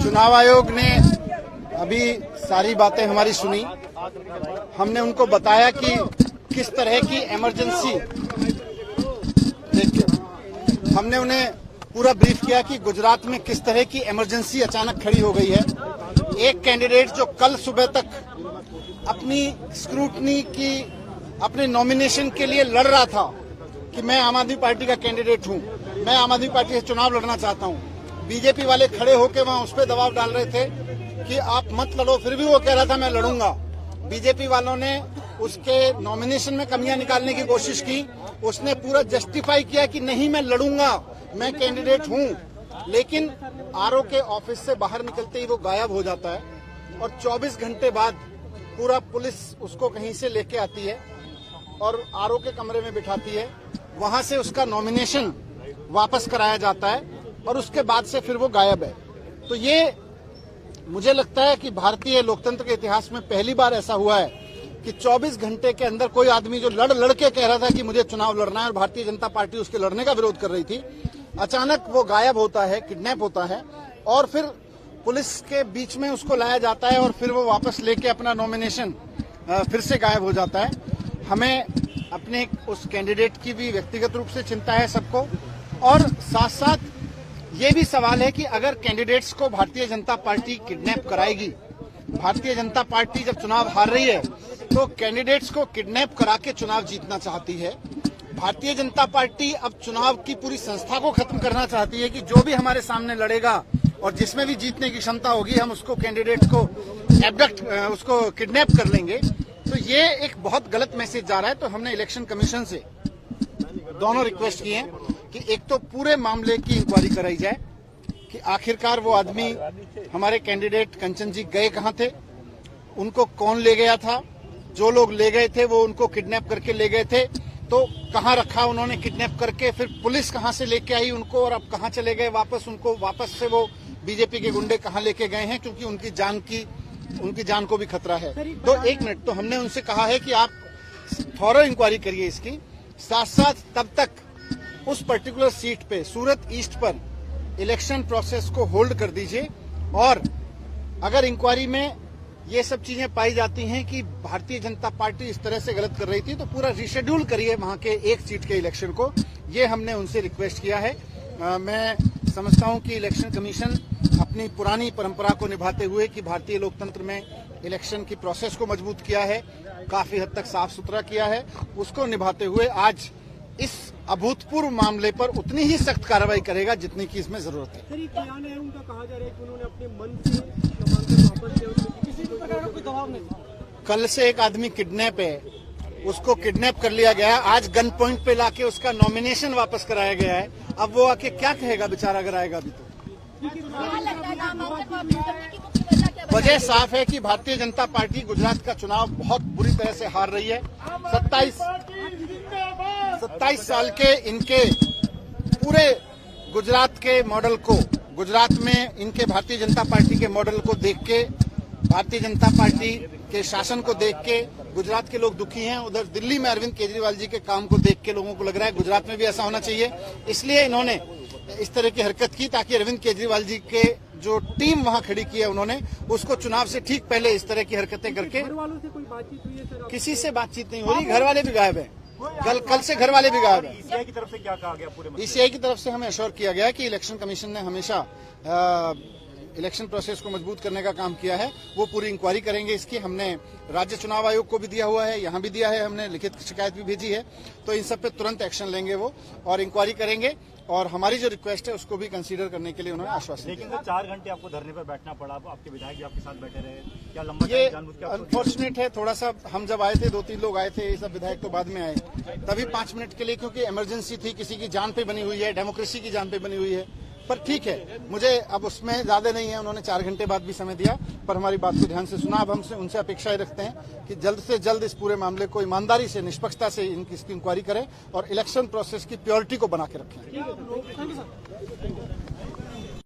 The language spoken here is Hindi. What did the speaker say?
चुनाव आयोग ने अभी सारी बातें हमारी सुनी। हमने उनको बताया कि किस तरह की इमरजेंसी, देखिए हमने उन्हें पूरा ब्रीफ किया कि गुजरात में किस तरह की इमरजेंसी अचानक खड़ी हो गई है। एक कैंडिडेट जो कल सुबह तक अपनी स्क्रूटनी की, अपने नॉमिनेशन के लिए लड़ रहा था कि मैं आम आदमी पार्टी का कैंडिडेट हूं, मैं आम आदमी पार्टी से चुनाव लड़ना चाहता हूं, बीजेपी वाले खड़े होकर वहां उस पर दबाव डाल रहे थे कि आप मत लड़ो, फिर भी वो कह रहा था मैं लड़ूंगा। बीजेपी वालों ने उसके नॉमिनेशन में कमियां निकालने की कोशिश की। उसने पूरा जस्टिफाई किया कि नहीं मैं लड़ूंगा, मैं कैंडिडेट हूं। लेकिन आरओ के ऑफिस से बाहर निकलते ही वो गायब हो जाता है और 24 घंटे बाद पूरा पुलिस उसको कहीं से लेके आती है और आरओ के कमरे में बिठाती है। वहां से उसका नॉमिनेशन वापस कराया जाता है और उसके बाद से फिर वो गायब है। तो ये मुझे लगता है कि भारतीय लोकतंत्र के इतिहास में पहली बार ऐसा हुआ है कि 24 घंटे के अंदर कोई आदमी जो लड़ के कह रहा था कि मुझे चुनाव लड़ना है और भारतीय जनता पार्टी उसके लड़ने का विरोध कर रही थी, अचानक वो गायब होता है, किडनैप होता है और फिर पुलिस के बीच में उसको लाया जाता है और फिर वो वापस लेके अपना नॉमिनेशन फिर से गायब हो जाता है। हमें अपने उस कैंडिडेट की भी व्यक्तिगत रूप से चिंता है सबको, और साथ साथ ये भी सवाल है कि अगर कैंडिडेट्स को भारतीय जनता पार्टी किडनैप कराएगी, भारतीय जनता पार्टी जब चुनाव हार रही है तो कैंडिडेट्स को किडनैप करा के चुनाव जीतना चाहती है। भारतीय जनता पार्टी अब चुनाव की पूरी संस्था को खत्म करना चाहती है कि जो भी हमारे सामने लड़ेगा और जिसमें भी जीतने की क्षमता होगी हम उसको कैंडिडेट को एबडक्ट, उसको किडनैप कर लेंगे। तो ये एक बहुत गलत मैसेज जा रहा है। तो हमने इलेक्शन कमीशन से दोनों रिक्वेस्ट की है कि एक तो पूरे मामले की इंक्वायरी कराई जाए कि आखिरकार वो आदमी, हमारे कैंडिडेट कंचन जी गए कहां थे, उनको कौन ले गया था, जो लोग ले गए थे वो उनको किडनैप करके ले गए थे तो कहां रखा उन्होंने किडनैप करके, फिर पुलिस कहां से लेके आई उनको और अब कहां चले गए वापस, उनको वापस से वो बीजेपी के गुंडे कहां लेके गए हैं, क्योंकि उनकी जान को भी खतरा है। तो एक मिनट, तो हमने उनसे कहा है कि आप थॉरो इंक्वायरी करिए इसकी, साथ साथ तब तक उस पर्टिकुलर सीट पे, सूरत ईस्ट पर इलेक्शन प्रोसेस को होल्ड कर दीजिए और अगर इंक्वायरी में ये सब चीजें पाई जाती हैं कि भारतीय जनता पार्टी इस तरह से गलत कर रही थी तो पूरा रिशेड्यूल करिए वहां के एक सीट के इलेक्शन को। ये हमने उनसे रिक्वेस्ट किया है। मैं समझता हूं कि इलेक्शन कमीशन अपनी पुरानी परंपरा को निभाते हुए कि भारतीय लोकतंत्र में इलेक्शन की प्रोसेस को मजबूत किया है, काफी हद तक साफ सुथरा किया है, उसको निभाते हुए आज इस अभूतपूर्व मामले पर उतनी ही सख्त कार्रवाई करेगा जितनी की इसमें जरूरत है। सर, बयान है उनका, कहा जा रहा है कि उन्होंने अपने मन से नामांकन वापस लिया, किसी कोई दबाव नहीं। कल से एक आदमी किडनैप है, उसको किडनैप कर लिया गया, आज गन पॉइंट पे लाके उसका नॉमिनेशन वापस कराया गया है। अब वो आके क्या कहेगा बेचारा अगर आएगा अभी तो। वजह साफ है कि भारतीय जनता पार्टी गुजरात का चुनाव बहुत बुरी तरह से हार रही है। 27 साल के इनके पूरे गुजरात के मॉडल को, गुजरात में इनके भारतीय जनता पार्टी के मॉडल को देख के, भारतीय जनता पार्टी के शासन को देख के गुजरात के लोग दुखी हैं। उधर दिल्ली में अरविंद केजरीवाल जी के काम को देख के लोगों को लग रहा है गुजरात में भी ऐसा होना चाहिए, इसलिए इन्होंने इस तरह की हरकत की ताकि अरविंद केजरीवाल जी के जो टीम वहां खड़ी की है उन्होंने उसको चुनाव से ठीक पहले इस तरह की हरकतें करके। घर वालों से कोई बातचीत हुई है सर? किसी से बातचीत नहीं हो रही, घर वाले भी गायब है, कल से घर वाले भी गायब है। ईसीआई की तरफ से क्या कहा गया? पूरे ईसीआई की तरफ से हमें अश्योर किया गया कि इलेक्शन कमीशन ने हमेशा इलेक्शन प्रोसेस को मजबूत करने का काम किया है, वो पूरी इंक्वायरी करेंगे इसकी। हमने राज्य चुनाव आयोग को भी दिया हुआ है, यहाँ भी दिया है, हमने लिखित शिकायत भी भेजी है, तो इन सब पे तुरंत एक्शन लेंगे वो और इंक्वायरी करेंगे और हमारी जो रिक्वेस्ट है उसको भी कंसीडर करने के लिए उन्होंने आश्वासन दिया। लेकिन 4 घंटे आपको धरने पर बैठना पड़ा, आपके विधायक भी आपके साथ बैठे रहे, क्या लंबा ये अनफॉर्चुनेट है थोड़ा सा। हम जब आए थे 2-3 लोग आए थे, ये सब विधायक तो बाद में आए, तभी 5 मिनट के लिए, क्योंकि इमरजेंसी थी, किसी की जान पे बनी हुई है, डेमोक्रेसी की जान पे बनी हुई है। पर ठीक है, मुझे अब उसमें ज्यादा नहीं है, उन्होंने 4 घंटे बाद भी समय दिया पर हमारी बात को ध्यान से सुना। अब हम उनसे अपेक्षाएं रखते हैं कि जल्द से जल्द इस पूरे मामले को ईमानदारी से, निष्पक्षता से इसकी इंक्वायरी करें और इलेक्शन प्रोसेस की प्योरिटी को बना के रखें।